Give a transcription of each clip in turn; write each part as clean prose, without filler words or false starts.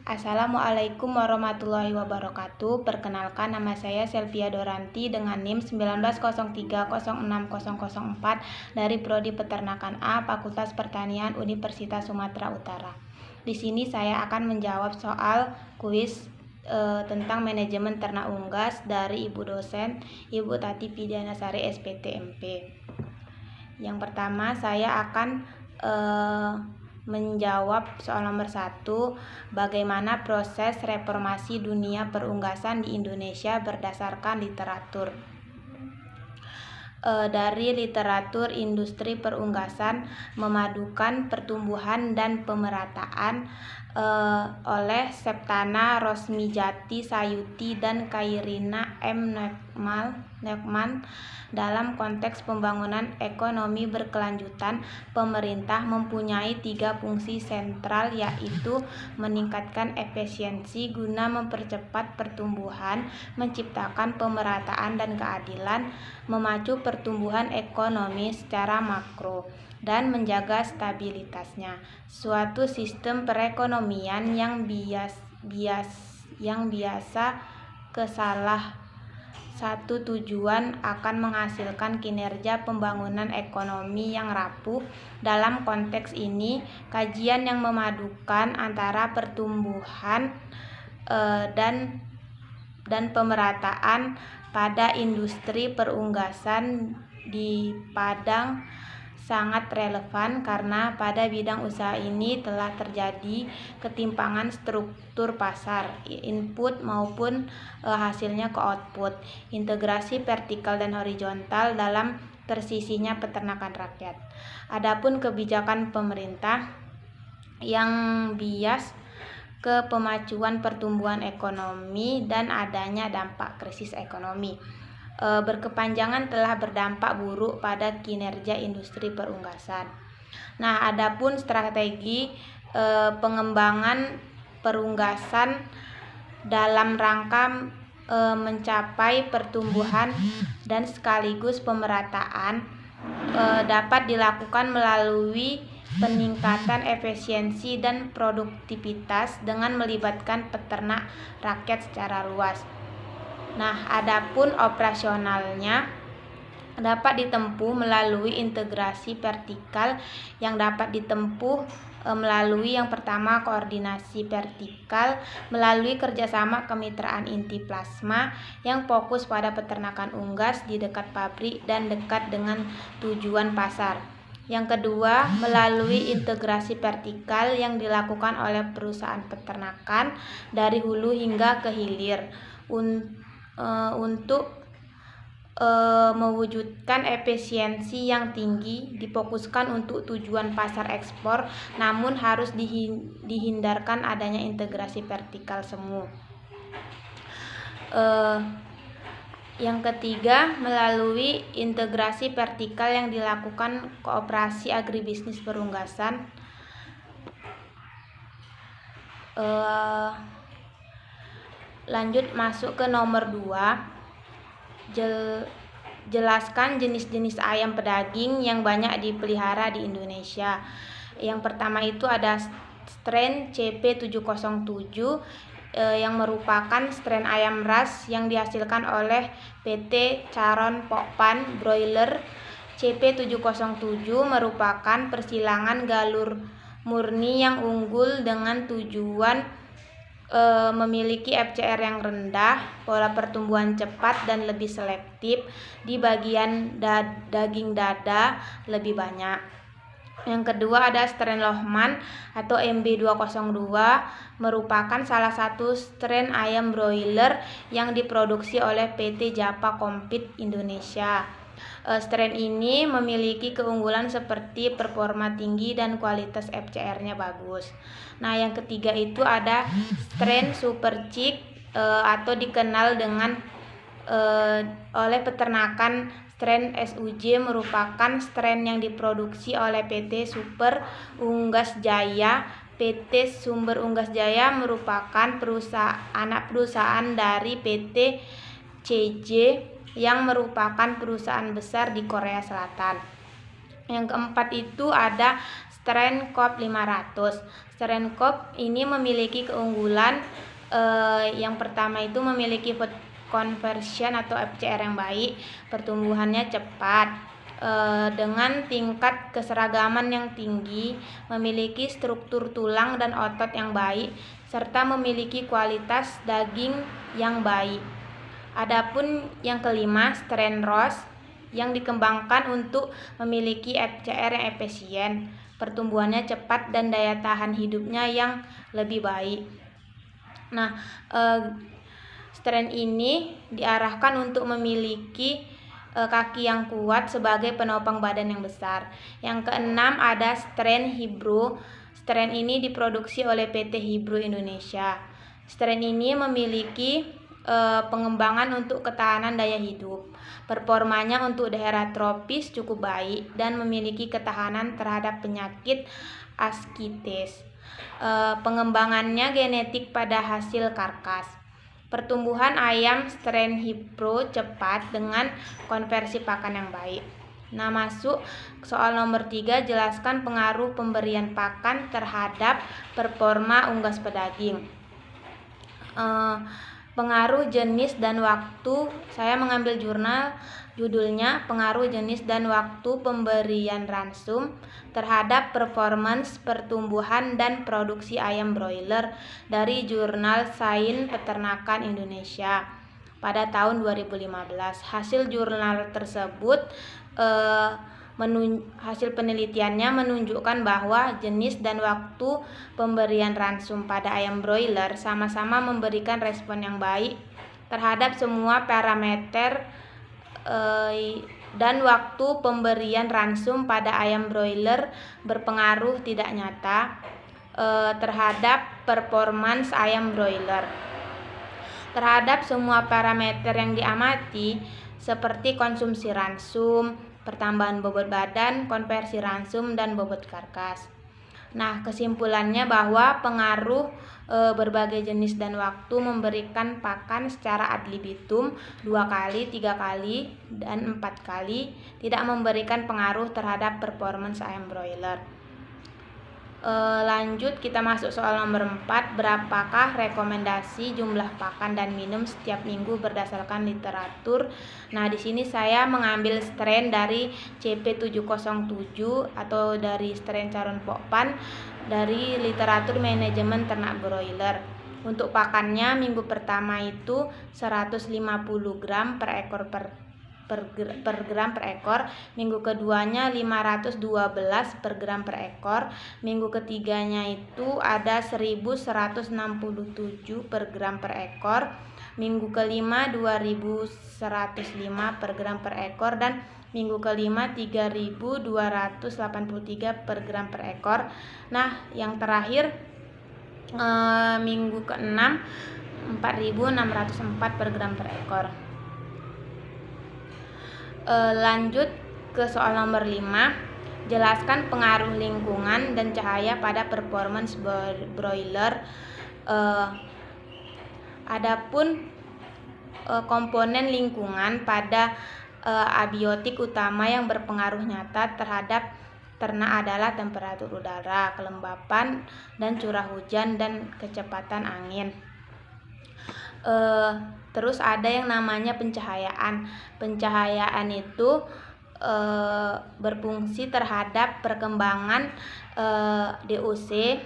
Assalamualaikum warahmatullahi wabarakatuh. Perkenalkan, nama saya Selvia Doranti dengan NIM 1903060004 dari Prodi Peternakan A, Fakultas Pertanian Universitas Sumatera Utara. Di sini saya akan menjawab soal kuis tentang manajemen ternak unggas dari Ibu dosen Ibu Tati Pidianasari SPTMP. Yang pertama, saya akan menjawab soal nomor 1, bagaimana proses reformasi dunia perunggasan di Indonesia berdasarkan literatur. Dari literatur, industri perunggasan memadukan pertumbuhan dan pemerataan oleh Septana Rosmijati Sayuti dan Kairina M. Neukman. Dalam konteks pembangunan ekonomi berkelanjutan, pemerintah mempunyai 3 fungsi sentral, yaitu meningkatkan efisiensi guna mempercepat pertumbuhan, menciptakan pemerataan dan keadilan, memacu pertumbuhan ekonomi secara makro, dan menjaga stabilitasnya. Suatu sistem perekonomian yang biasa kesalah satu tujuan akan menghasilkan kinerja pembangunan ekonomi yang rapuh. Dalam konteks ini, kajian yang memadukan antara pertumbuhan dan pemerataan pada industri perunggasan di Padang sangat relevan karena pada bidang usaha ini telah terjadi ketimpangan struktur pasar, input maupun hasilnya ke output, integrasi vertikal dan horizontal dalam tersisihnya peternakan rakyat. Adapun kebijakan pemerintah yang bias ke pemacuan pertumbuhan ekonomi dan adanya dampak krisis ekonomi berkepanjangan telah berdampak buruk pada kinerja industri perunggasan. Nah, adapun strategi pengembangan perunggasan dalam rangka mencapai pertumbuhan dan sekaligus pemerataan dapat dilakukan melalui peningkatan efisiensi dan produktivitas dengan melibatkan peternak rakyat secara luas. Nah, adapun operasionalnya dapat ditempuh melalui integrasi vertikal yang dapat ditempuh melalui yang pertama, koordinasi vertikal melalui kerjasama kemitraan inti plasma yang fokus pada peternakan unggas di dekat pabrik dan dekat dengan tujuan pasar. Yang kedua, melalui integrasi vertikal yang dilakukan oleh perusahaan peternakan dari hulu hingga ke hilir untuk mewujudkan efisiensi yang tinggi, difokuskan untuk tujuan pasar ekspor, namun harus dihindarkan adanya integrasi vertikal semu. Yang ketiga, melalui integrasi vertikal yang dilakukan koperasi agribisnis perunggasan. Lanjut masuk ke nomor 2. Jelaskan jenis-jenis ayam pedaging yang banyak dipelihara di Indonesia. Yang pertama itu ada strain CP707 yang merupakan strain ayam ras yang dihasilkan oleh PT Charon Pokpan Broiler. CP707 merupakan persilangan galur murni yang unggul dengan tujuan memiliki FCR yang rendah, pola pertumbuhan cepat dan lebih selektif, di bagian daging dada lebih banyak. Yang kedua ada strain Lohman atau MB202, merupakan salah satu strain ayam broiler yang diproduksi oleh PT Japa Kompit Indonesia. Strain ini memiliki keunggulan seperti performa tinggi dan kualitas FCR-nya bagus. Nah, yang ketiga itu ada strain Super Chick atau dikenal dengan oleh peternakan strain SUJ, merupakan strain yang diproduksi oleh PT Super Unggas Jaya. PT Sumber Unggas Jaya merupakan anak perusahaan dari PT CJ yang merupakan perusahaan besar di Korea Selatan. Yang keempat itu ada strain COP 500. Strain COP ini memiliki keunggulan yang pertama itu memiliki food conversion atau FCR yang baik, pertumbuhannya cepat, dengan tingkat keseragaman yang tinggi, memiliki struktur tulang dan otot yang baik, serta memiliki kualitas daging yang baik. Adapun yang kelima, strain Ross yang dikembangkan untuk memiliki FCR yang efisien, pertumbuhannya cepat dan daya tahan hidupnya yang lebih baik. Nah, strain ini diarahkan untuk memiliki kaki yang kuat sebagai penopang badan yang besar. Yang keenam ada strain Hybro. Strain ini diproduksi oleh PT Hybro Indonesia. Strain ini memiliki pengembangan untuk ketahanan daya hidup. Performanya untuk daerah tropis cukup baik dan memiliki ketahanan terhadap penyakit askites. Pengembangannya genetik pada hasil karkas. Pertumbuhan ayam strain Hybro cepat dengan konversi pakan yang baik. Nah, masuk soal nomor 3, jelaskan pengaruh pemberian pakan terhadap performa unggas pedaging. Pengaruh jenis dan waktu, saya mengambil jurnal judulnya Pengaruh Jenis dan Waktu Pemberian Ransum terhadap Performance Pertumbuhan dan Produksi Ayam Broiler dari Jurnal Sains Peternakan Indonesia pada tahun 2015. Hasil jurnal tersebut hasil penelitiannya menunjukkan bahwa jenis dan waktu pemberian ransum pada ayam broiler sama-sama memberikan respon yang baik terhadap semua parameter, dan waktu pemberian ransum pada ayam broiler berpengaruh tidak nyata terhadap performance ayam broiler. Terhadap semua parameter yang diamati seperti konsumsi ransum, pertambahan bobot badan, konversi ransum, dan bobot karkas. Nah, kesimpulannya bahwa pengaruh berbagai jenis dan waktu memberikan pakan secara ad libitum 2 kali, 3 kali, dan 4 kali tidak memberikan pengaruh terhadap performance ayam broiler. Lanjut kita masuk soal nomor 4, berapakah rekomendasi jumlah pakan dan minum setiap minggu berdasarkan literatur. Nah, di sini saya mengambil strain dari CP707 atau dari strain Caron Pokpan dari literatur manajemen ternak broiler. Untuk pakannya minggu pertama itu 150 gram per ekor per gram per ekor, minggu keduanya 512 per gram per ekor, minggu ketiganya itu ada 1167 per gram per ekor, minggu kelima 2105 per gram per ekor, dan minggu kelima 3283 per gram per ekor. Nah, yang terakhir minggu keenam 4604 per gram per ekor. Lanjut ke soal nomor 5, jelaskan pengaruh lingkungan dan cahaya pada performance broiler. Adapun komponen lingkungan pada abiotik utama yang berpengaruh nyata terhadap ternak adalah temperatur udara, kelembapan dan curah hujan, dan kecepatan angin. Terus ada yang namanya pencahayaan. Pencahayaan itu berfungsi terhadap perkembangan DOC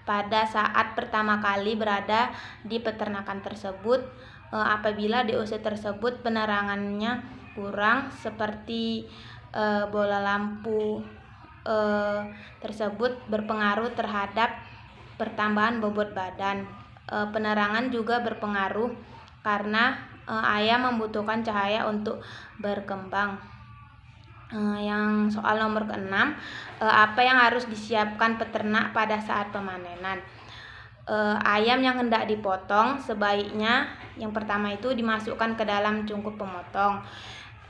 pada saat pertama kali berada di peternakan tersebut. Apabila DOC tersebut penerangannya kurang seperti bola lampu tersebut berpengaruh terhadap pertambahan bobot badan. Penerangan juga berpengaruh karena ayam membutuhkan cahaya untuk berkembang. Yang soal nomor ke-6, apa yang harus disiapkan peternak pada saat pemanenan. Ayam yang hendak dipotong sebaiknya yang pertama itu dimasukkan ke dalam cungkup pemotong.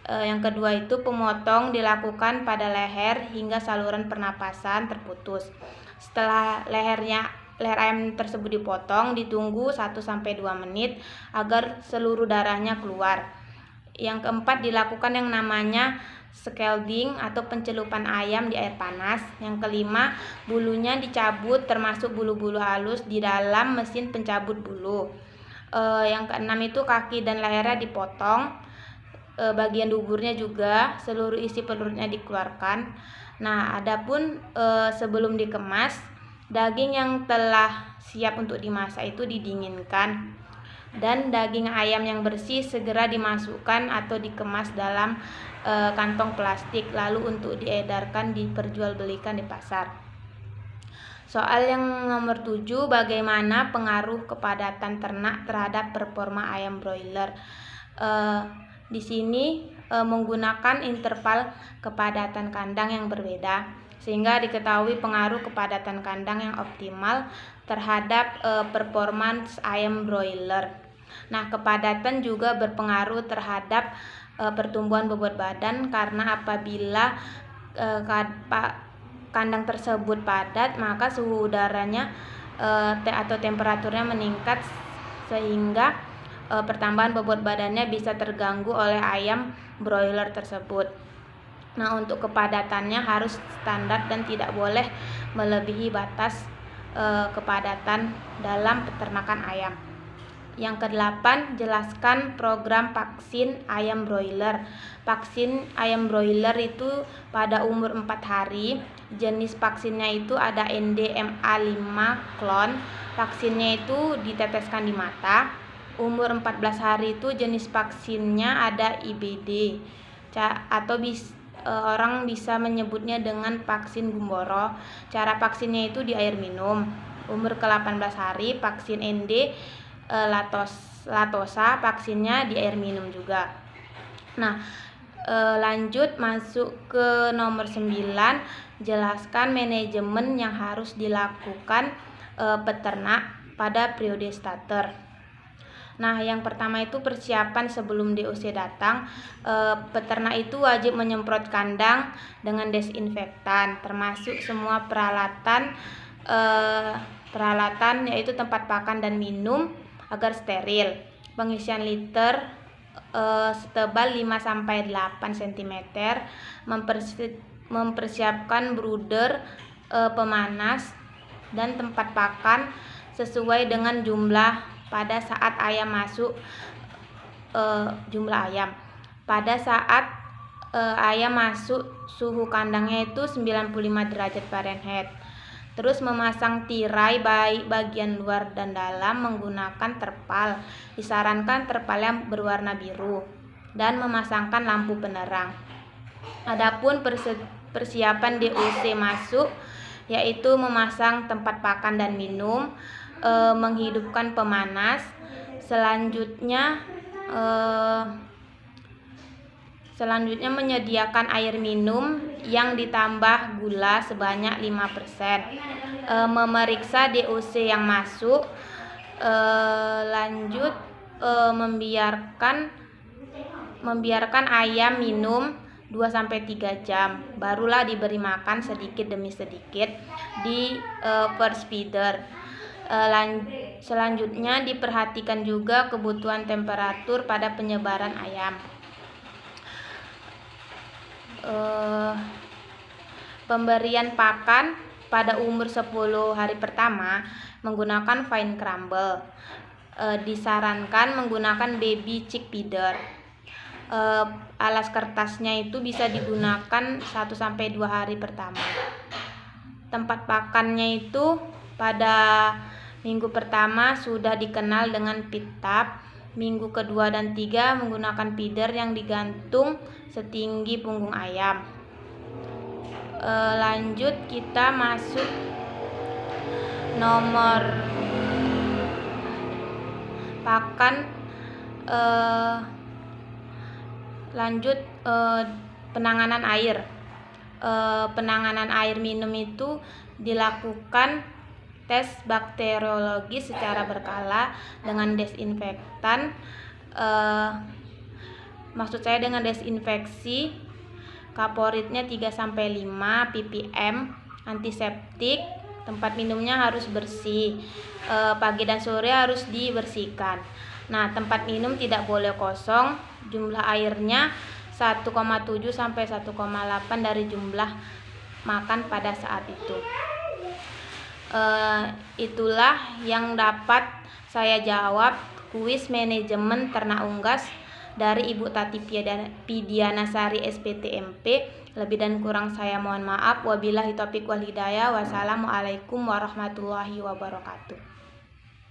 Yang kedua itu pemotong dilakukan pada leher hingga saluran pernapasan terputus. Setelah leher ayam tersebut dipotong, ditunggu 1-2 menit agar seluruh darahnya keluar. Yang keempat, dilakukan yang namanya scalding atau pencelupan ayam di air panas. Yang kelima, bulunya dicabut termasuk bulu-bulu halus di dalam mesin pencabut bulu. Yang keenam itu kaki dan lehernya dipotong, bagian duburnya juga, seluruh isi perutnya dikeluarkan. Nah, adapun sebelum dikemas, daging yang telah siap untuk dimasak itu didinginkan, dan daging ayam yang bersih segera dimasukkan atau dikemas dalam kantong plastik lalu untuk diedarkan diperjualbelikan di pasar. Soal yang nomor 7, bagaimana pengaruh kepadatan ternak terhadap performa ayam broiler? Di sini menggunakan interval kepadatan kandang yang berbeda, sehingga diketahui pengaruh kepadatan kandang yang optimal terhadap performance ayam broiler. Nah, kepadatan juga berpengaruh terhadap pertumbuhan bobot badan, karena apabila kandang tersebut padat, maka suhu udaranya atau temperaturnya meningkat, sehingga pertambahan bobot badannya bisa terganggu oleh ayam broiler tersebut. Nah, untuk kepadatannya harus standar dan tidak boleh melebihi batas kepadatan dalam peternakan ayam. Yang ke-8, jelaskan program vaksin ayam broiler. Vaksin ayam broiler itu pada umur 4 hari. Jenis vaksinnya itu ada NDMA5 klon. Vaksinnya itu diteteskan di mata. Umur 14 hari itu jenis vaksinnya ada IBD, atau orang bisa menyebutnya dengan vaksin Gumboro. Cara vaksinnya itu di air minum. Umur ke-18 hari vaksin ND Latosa, vaksinnya di air minum juga. Nah, lanjut masuk ke nomor 9, jelaskan manajemen yang harus dilakukan peternak pada periode starter. Nah, yang pertama itu persiapan sebelum DOC datang. Peternak itu wajib menyemprot kandang dengan desinfektan, termasuk semua peralatan yaitu tempat pakan dan minum agar steril. Pengisian liter setebal 5-8 cm. Mempersiapkan brooder, pemanas, dan tempat pakan sesuai dengan jumlah pada saat ayam masuk. Jumlah ayam pada saat ayam masuk, suhu kandangnya itu 95 derajat Fahrenheit. Terus memasang tirai baik bagian luar dan dalam menggunakan terpal. Disarankan terpal yang berwarna biru, dan memasangkan lampu penerang. Adapun persiapan DOC masuk, yaitu memasang tempat pakan dan minum, menghidupkan pemanas. Selanjutnya menyediakan air minum yang ditambah gula sebanyak 5%. Memeriksa DOC yang masuk. Lanjut membiarkan ayam minum 2-3 jam, barulah diberi makan sedikit demi sedikit di first feeder. Selanjutnya diperhatikan juga kebutuhan temperatur pada penyebaran ayam. Pemberian pakan pada umur 10 hari pertama menggunakan fine crumble. Disarankan menggunakan baby chick feeder. Alas kertasnya itu bisa digunakan 1-2 hari pertama. Tempat pakannya itu pada minggu pertama sudah dikenal dengan pit tub. Minggu kedua dan 3 menggunakan feeder yang digantung setinggi punggung ayam. Lanjut kita masuk nomor pakan. Penanganan air. Penanganan air minum itu dilakukan tes bakteriologi secara berkala dengan desinfektan. Maksud saya dengan desinfeksi, kaporitnya 3-5 ppm, antiseptik, tempat minumnya harus bersih, pagi dan sore harus dibersihkan. Nah, tempat minum tidak boleh kosong jumlah airnya 1,7 sampai 1,8 dari jumlah makan pada saat itu. Itulah yang dapat saya jawab kuis manajemen ternak unggas dari Ibu Tati Pidianasari SPTMP. Lebih dan kurang saya mohon maaf. Wabillahi taufiq wal hidayah. Wassalamualaikum warahmatullahi wabarakatuh.